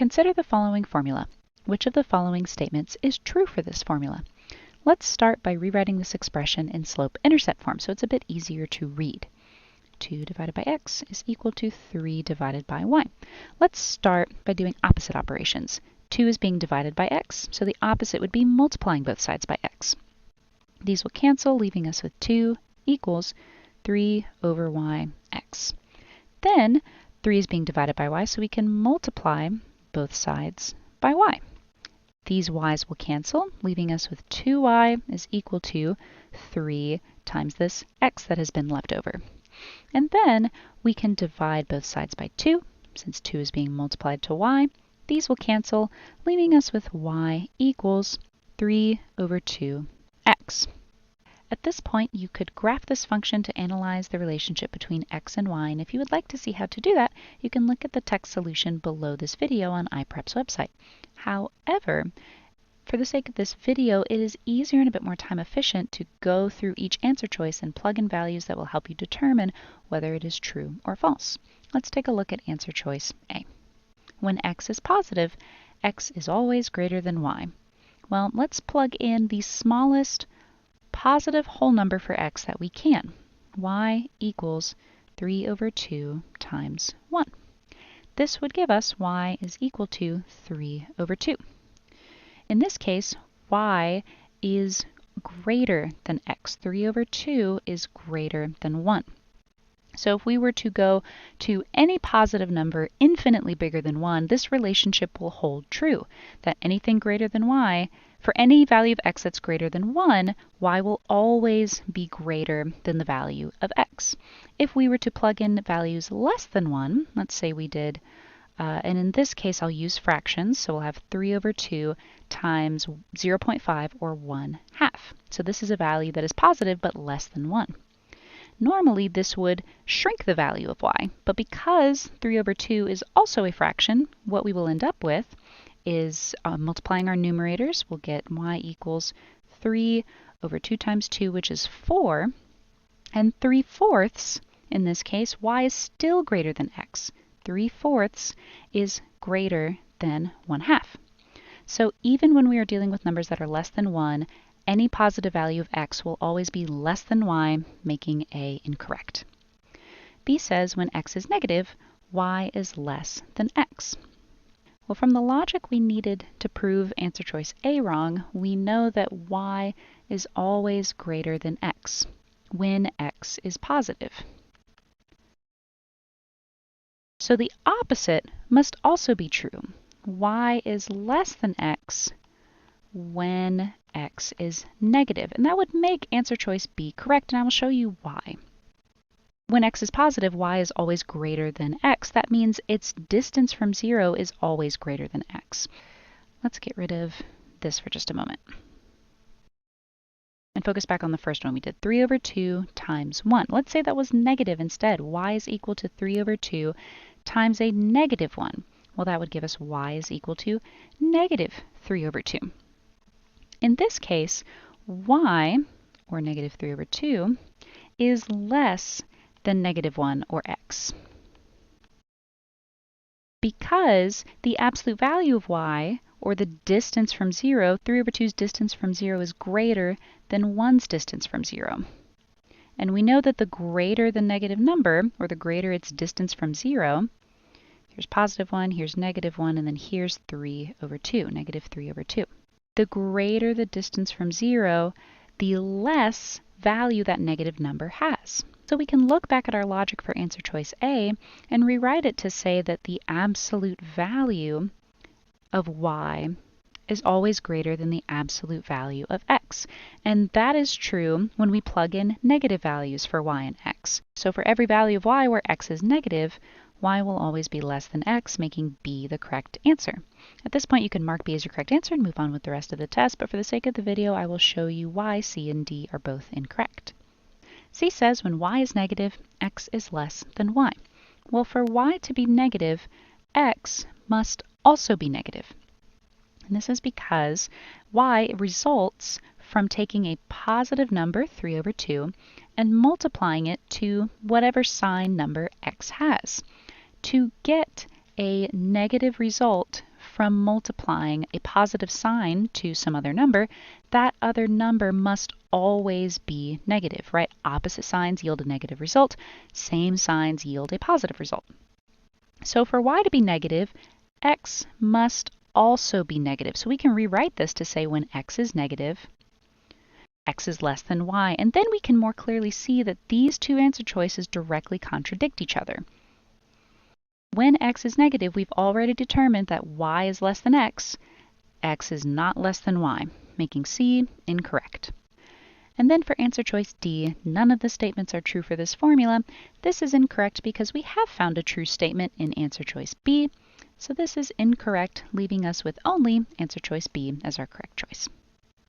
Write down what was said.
Consider the following formula. Which of the following statements is true for this formula? Let's start by rewriting this expression in slope-intercept form so it's a bit easier to read. 2 divided by x is equal to 3 divided by y. Let's start by doing opposite operations. 2 is being divided by x, so the opposite would be multiplying both sides by x. These will cancel, leaving us with 2 equals 3 over y x. Then 3 is being divided by y, so we can multiply both sides by y. These y's will cancel, leaving us with 2y is equal to 3 times this x that has been left over. And then we can divide both sides by 2, since 2 is being multiplied to y. These will cancel, leaving us with y equals 3 over 2x. At this point, you could graph this function to analyze the relationship between x and y, and if you would like to see how to do that, you can look at the text solution below this video on iPREP's website. However, for the sake of this video, it is easier and a bit more time efficient to go through each answer choice and plug in values that will help you determine whether it is true or false. Let's take a look at answer choice A. When x is positive, x is always greater than y. Well, let's plug in the smallest positive whole number for x that we can. Y equals 3 over 2 times 1. This would give us y is equal to 3 over 2. In this case, y is greater than x. 3 over 2 is greater than 1. So if we were to go to any positive number infinitely bigger than 1, this relationship will hold true, that anything greater than y, for any value of x that's greater than 1, y will always be greater than the value of x. If we were to plug in values less than 1, let's say we did, and in this case I'll use fractions, so we'll have 3 over 2 times 0.5 or 1/2. So this is a value that is positive but less than 1. Normally this would shrink the value of y, but because 3 over 2 is also a fraction, what we will end up with is multiplying our numerators. We'll get y equals 3 over 2 times 2, which is 4, and 3/4, in this case, y is still greater than x. 3/4 is greater than 1/2. So even when we are dealing with numbers that are less than 1, any positive value of x will always be less than y, making A incorrect. B says when x is negative, y is less than x. Well, from the logic we needed to prove answer choice A wrong, we know that y is always greater than x when x is positive. So the opposite must also be true. Y is less than x when x is negative, and that would make answer choice B correct, and I will show you why. When x is positive, y is always greater than x. That means its distance from 0 is always greater than x. Let's get rid of this for just a moment and focus back on the first one. We did 3 over 2 times 1. Let's say that was negative instead. Y is equal to 3 over 2 times a negative 1. Well, that would give us y is equal to negative 3 over 2. In this case, y, or negative 3 over 2, is less than negative 1, or x. Because the absolute value of y, or the distance from 0, 3 over 2's distance from 0 is greater than 1's distance from 0. And we know that the greater the negative number, or the greater its distance from 0, here's positive 1, here's negative 1, and then here's 3 over 2, negative 3 over 2. The greater the distance from 0, the less value that negative number has. So we can look back at our logic for answer choice A and rewrite it to say that the absolute value of y is always greater than the absolute value of x. And that is true when we plug in negative values for y and x. So for every value of y where x is negative, y will always be less than x, making B the correct answer. At this point, you can mark B as your correct answer and move on with the rest of the test, but for the sake of the video, I will show you why C and D are both incorrect. C says when y is negative, x is less than y. Well, for y to be negative, x must also be negative. And this is because y results from taking a positive number, 3 over 2, and multiplying it to whatever sign number x has. To get a negative result from multiplying a positive sign to some other number, that other number must always be negative, right? Opposite signs yield a negative result. Same signs yield a positive result. So for y to be negative, x must also be negative. So we can rewrite this to say when x is negative, x is less than y. And then we can more clearly see that these two answer choices directly contradict each other. When x is negative, we've already determined that y is less than x is not less than y, making C incorrect. And then for answer choice D, none of the statements are true for this formula. This is incorrect because we have found a true statement in answer choice B. So this is incorrect, leaving us with only answer choice B as our correct choice.